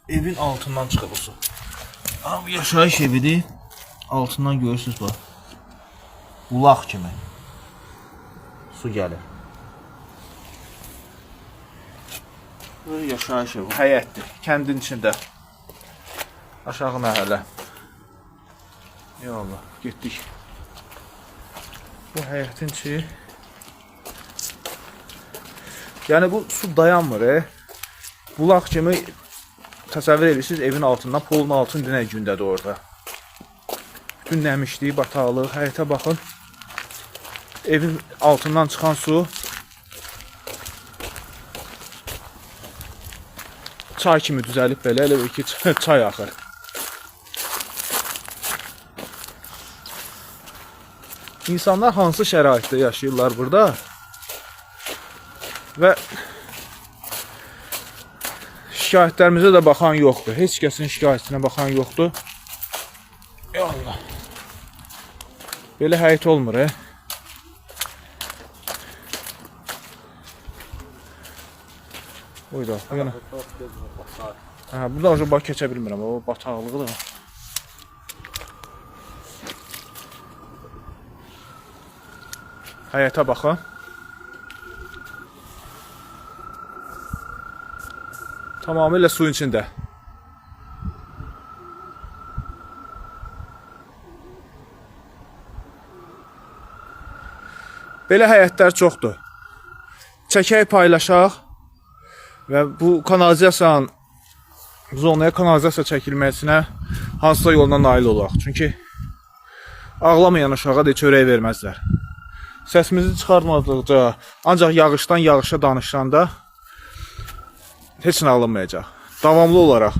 evin altından çıxır bu su. Bu yaşayış evidir. Altından görürsünüz bax. Bulaq kimi su gəlir. Böyle yaşayış evi, həyətdir. Kəndin içində. Aşağı məhəllə. Ya Allah, getdik. Bu həyətin içi. Yəni bu su dayanmır. Bulaq kimi təsəvvür edirsiniz, evin altından, polun altın dinə gündədir orada. Bütün nəmişliyi, bataqlıq, həyətə baxın. Evin altından çıxan su çay kimi düzəlib belə, elə ki çay axır. İnsanlar hansı şəraitdə yaşayırlar burada və şikayətlərimizə də baxan yoxdur. Heç kəsin şikayətinə baxan yoxdur. Ya Allah. Belə həyət olmur. Oyda. Burada acaba keçə bilmirəm. O bataqlığı da. Həyətə baxın. Tamamilə suyun içində. Belə həyətlər çoxdur. Çəkək paylaşaq və bu kanalizasiyanın zonaya kanalizasiya çəkilməsinə hansısa yolla nail olaq. Çünki ağlamayan uşağa da çörək verməzlər. Səsimizi çıxarmadıqca, ancaq yağışdan yağışa danışanda heç nə alınmayacaq. Davamlı olaraq